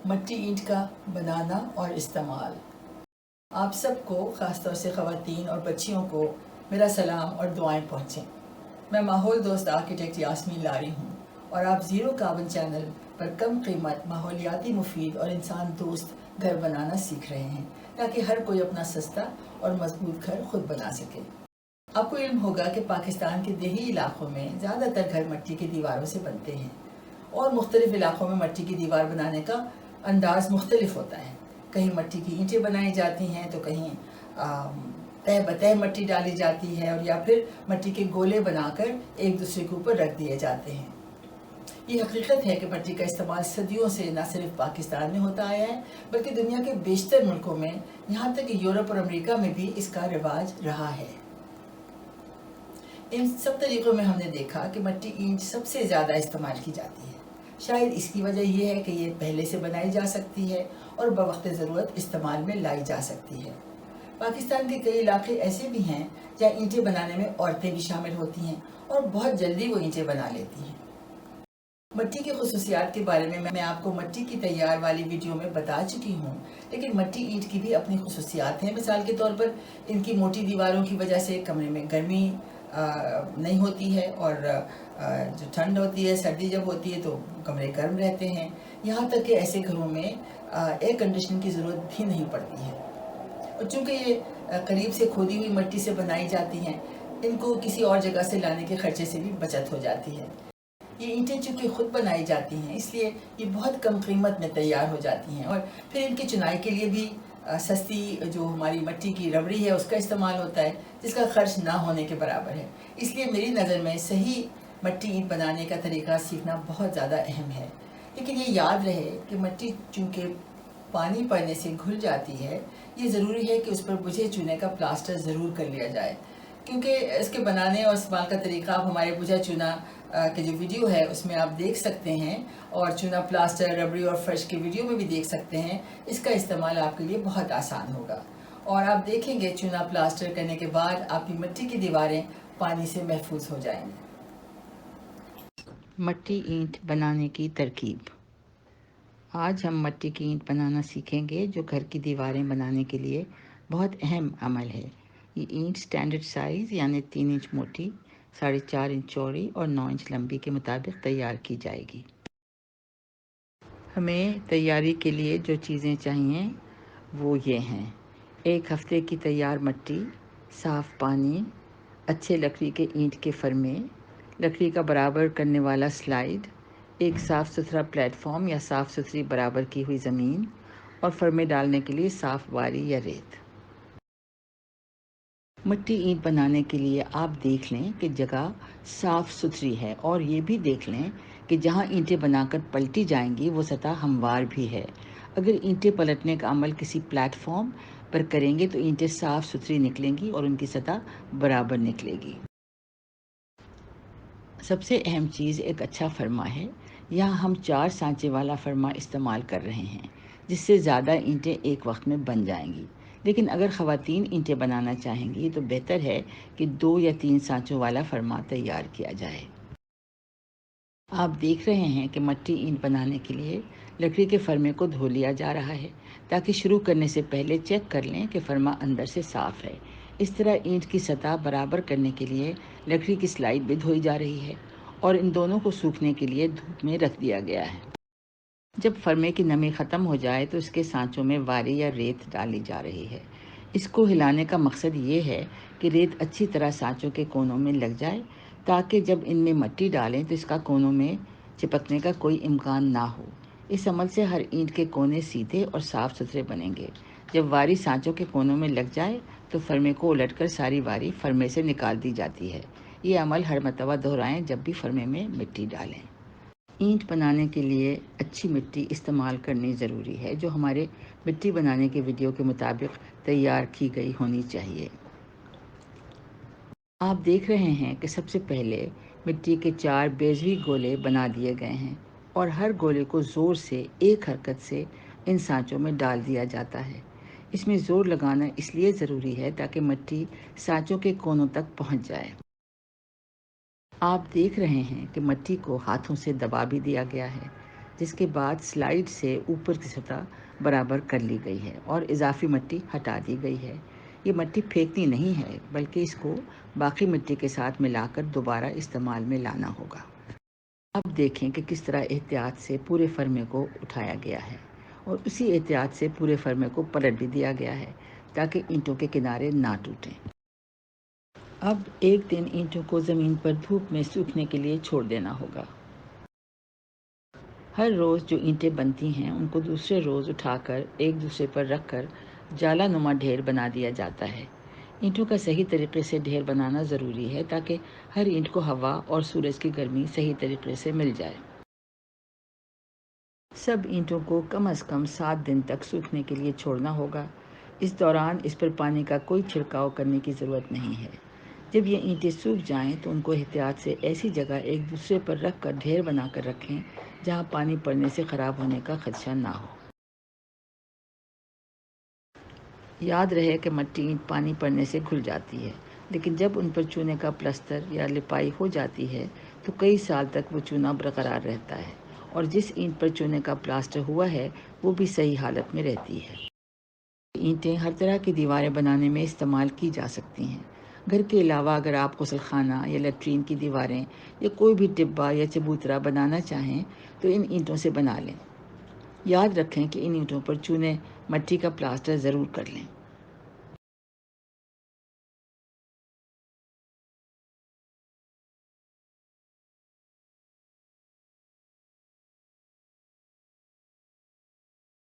مٹی اینٹ کا بنانا اور استعمال۔ آپ سب کو، خاص طور سے خواتین اور بچیوں کو میرا سلام اور دعائیں پہنچیں۔ میں ماحول دوست آرکیٹیکٹ یاسمین لاری ہوں اور آپ زیرو کاربن چینل پر کم قیمت، ماحولیاتی مفید اور انسان دوست گھر بنانا سیکھ رہے ہیں تاکہ ہر کوئی اپنا سستا اور مضبوط گھر خود بنا سکے۔ آپ کو علم ہوگا کہ پاکستان کے دیہی علاقوں میں زیادہ تر گھر مٹی کی دیواروں سے بنتے ہیں اور مختلف علاقوں میں مٹی کی دیوار بنانے کا انداز مختلف ہوتا ہے۔ کہیں مٹی کی اینٹیں بنائی جاتی ہیں تو کہیں تہ بتہ مٹی ڈالی جاتی ہے، اور یا پھر مٹی کے گولے بنا کر ایک دوسرے کے اوپر رکھ دیے جاتے ہیں۔ یہ حقیقت ہے کہ مٹی کا استعمال صدیوں سے نہ صرف پاکستان میں ہوتا آیا ہے بلکہ دنیا کے بیشتر ملکوں میں، یہاں تک کہ یورپ اور امریکہ میں بھی اس کا رواج رہا ہے۔ ان سب طریقوں میں ہم نے دیکھا کہ مٹی اینٹ سب سے زیادہ استعمال کی جاتی ہے۔ شاید اس کی وجہ یہ ہے کہ یہ پہلے سے بنائی جا سکتی ہے اور بوقت ضرورت استعمال میں لائی جا سکتی ہے۔ پاکستان کے کئی علاقے ایسے بھی ہیں جہاں اینٹیں بنانے میں عورتیں بھی شامل ہوتی ہیں اور بہت جلدی وہ اینٹیں بنا لیتی ہیں۔ مٹی کی خصوصیات کے بارے میں آپ کو مٹی کی تیار والی ویڈیو میں بتا چکی ہوں، لیکن مٹی اینٹ کی بھی اپنی خصوصیات ہیں۔ مثال کے طور پر ان کی موٹی دیواروں کی وجہ سے کمرے میں گرمی نہیں ہوتی ہے، اور جو ٹھنڈ ہوتی ہے، سردی جب ہوتی ہے تو کمرے گرم رہتے ہیں۔ یہاں تک کہ ایسے گھروں میں ایئر کنڈیشننگ کی ضرورت بھی نہیں پڑتی ہے، اور چونکہ یہ قریب سے کھودی ہوئی مٹی سے بنائی جاتی ہیں، ان کو کسی اور جگہ سے لانے کے خرچے سے بھی بچت ہو جاتی ہے۔ یہ اینٹیں چونکہ خود بنائی جاتی ہیں، اس لیے یہ بہت کم قیمت میں تیار ہو جاتی ہیں، اور پھر ان کی چنائی کے لیے بھی سستی جو ہماری مٹی کی ربڑی ہے اس کا استعمال ہوتا ہے، جس کا خرچ نہ ہونے کے برابر ہے۔ اس لیے میری نظر میں صحیح مٹی اینٹ بنانے کا طریقہ سیکھنا بہت زیادہ اہم ہے۔ لیکن یہ یاد رہے کہ مٹی چونکہ پانی پڑنے سے گھل جاتی ہے، یہ ضروری ہے کہ اس پر بجھے چونے کا پلاسٹر ضرور کر لیا جائے، کیونکہ اس کے بنانے اور استعمال کا طریقہ آپ ہمارے بجھا چونا کے جو ویڈیو ہے اس میں آپ دیکھ سکتے ہیں، اور چونا پلاسٹر، ربڑی اور فرش کی ویڈیو میں بھی دیکھ سکتے ہیں۔ اس کا استعمال آپ کے لیے بہت آسان ہوگا، اور آپ دیکھیں گے چونا پلاسٹر کرنے کے بعد آپ کی مٹی کی دیواریں پانی سے محفوظ ہو جائیں گی۔ مٹی اینٹ بنانے کی ترکیب۔ آج ہم مٹی کی اینٹ بنانا سیکھیں گے جو گھر کی دیواریں بنانے کے لیے بہت اہم عمل ہے۔ یہ اینٹ سٹینڈرڈ سائز یعنی 3 انچ موٹی، 4.5 انچ چوڑی اور 9 انچ لمبی کے مطابق تیار کی جائے گی۔ ہمیں تیاری کے لیے جو چیزیں چاہیے وہ یہ ہیں: 1 ہفتے کی تیار مٹی، صاف پانی، اچھے لکڑی کے اینٹ کے فرمے، لکڑی کا برابر کرنے والا سلائڈ، ایک صاف ستھرا پلیٹ فارم یا صاف ستھری برابر کی ہوئی زمین، اور فرمے ڈالنے کے لیے صاف واری یا ریت۔ مٹی اینٹ بنانے کے لیے آپ دیکھ لیں کہ جگہ صاف ستھری ہے، اور یہ بھی دیکھ لیں کہ جہاں اینٹیں بنا کر پلٹی جائیں گی وہ سطح ہموار بھی ہے۔ اگر اینٹیں پلٹنے کا عمل کسی پلیٹ فارم پر کریں گے تو اینٹیں صاف ستھری نکلیں گی اور ان کی سطح برابر نکلے گی۔ سب سے اہم چیز ایک اچھا فرما ہے۔ یہاں ہم 4 سانچے والا فرما استعمال کر رہے ہیں، جس سے زیادہ اینٹیں ایک وقت میں بن جائیں گی۔ لیکن اگر خواتین اینٹیں بنانا چاہیں گی تو بہتر ہے کہ 2 یا 3 سانچوں والا فرما تیار کیا جائے۔ آپ دیکھ رہے ہیں کہ مٹی اینٹ بنانے کے لیے لکڑی کے فرمے کو دھو لیا جا رہا ہے، تاکہ شروع کرنے سے پہلے چیک کر لیں کہ فرما اندر سے صاف ہے۔ اس طرح اینٹ کی سطح برابر کرنے کے لیے لکڑی کی سلائڈ بھی دھوئی جا رہی ہے، اور ان دونوں کو سوکھنے کے لیے دھوپ میں رکھ دیا گیا ہے۔ جب فرمے کی نمی ختم ہو جائے تو اس کے سانچوں میں واری یا ریت ڈالی جا رہی ہے۔ اس کو ہلانے کا مقصد یہ ہے کہ ریت اچھی طرح سانچوں کے کونوں میں لگ جائے، تاکہ جب ان میں مٹی ڈالیں تو اس کا کونوں میں چپکنے کا کوئی امکان نہ ہو۔ اس عمل سے ہر اینٹ کے کونے سیدھے اور صاف ستھرے بنیں گے۔ جب واری سانچوں کے کونوں میں لگ جائے تو فرمے کو الٹ کر ساری واری فرمے سے نکال دی جاتی ہے۔ یہ عمل ہر مرتبہ دہرائیں جب بھی فرمے میں مٹی ڈالیں۔ اینٹ بنانے کے لیے اچھی مٹی استعمال کرنی ضروری ہے، جو ہمارے مٹی بنانے کے ویڈیو کے مطابق تیار کی گئی ہونی چاہیے۔ آپ دیکھ رہے ہیں کہ سب سے پہلے مٹی کے 4 بیضوی گولے بنا دیے گئے ہیں، اور ہر گولے کو زور سے ایک حرکت سے ان سانچوں میں ڈال دیا جاتا ہے۔ اس میں زور لگانا اس لیے ضروری ہے تاکہ مٹی سانچوں کے کونوں تک پہنچ جائے۔ آپ دیکھ رہے ہیں کہ مٹی کو ہاتھوں سے دبا بھی دیا گیا ہے، جس کے بعد سلائڈ سے اوپر کی سطح برابر کر لی گئی ہے اور اضافی مٹی ہٹا دی گئی ہے۔ یہ مٹی پھینکنی نہیں ہے بلکہ اس کو باقی مٹی کے ساتھ ملا کر دوبارہ استعمال میں لانا ہوگا۔ اب دیکھیں کہ کس طرح احتیاط سے پورے فرمے کو اٹھایا گیا ہے اور اسی احتیاط سے پورے فرمے کو پلٹ بھی دیا گیا ہے تاکہ اینٹوں کے کنارے نہ ٹوٹیں۔ اب ایک دن اینٹوں کو زمین پر دھوپ میں سوکھنے کے لیے چھوڑ دینا ہوگا۔ ہر روز جو اینٹیں بنتی ہیں ان کو دوسرے روز اٹھا کر ایک دوسرے پر رکھ کر جالا نما ڈھیر بنا دیا جاتا ہے۔ اینٹوں کا صحیح طریقے سے ڈھیر بنانا ضروری ہے تاکہ ہر اینٹ کو ہوا اور سورج کی گرمی صحیح طریقے سے مل جائے۔ سب اینٹوں کو کم از کم 7 دن تک سوکھنے کے لیے چھوڑنا ہوگا۔ اس دوران اس پر پانی کا کوئی چھڑکاؤ کرنے کی ضرورت نہیں ہے۔ جب یہ اینٹیں سوکھ جائیں تو ان کو احتیاط سے ایسی جگہ ایک دوسرے پر رکھ کر ڈھیر بنا کر رکھیں جہاں پانی پڑنے سے خراب ہونے کا خدشہ نہ ہو۔ یاد رہے کہ مٹی اینٹ پانی پڑنے سے گھل جاتی ہے، لیکن جب ان پر چونے کا پلستر یا لپائی ہو جاتی ہے تو کئی سال تک وہ چونا برقرار رہتا ہے اور جس اینٹ پر چونے کا پلاسٹر ہوا ہے وہ بھی صحیح حالت میں رہتی ہے۔ اینٹیں ہر طرح کی دیواریں بنانے میں استعمال کی جا سکتی ہیں۔ گھر کے علاوہ اگر آپ غسل خانہ یا لیٹرین کی دیواریں یا کوئی بھی ٹبہ یا چبوترا بنانا چاہیں تو ان اینٹوں سے بنا لیں۔ یاد رکھیں کہ ان اینٹوں پر چونے مٹی کا پلاسٹر ضرور کر لیں۔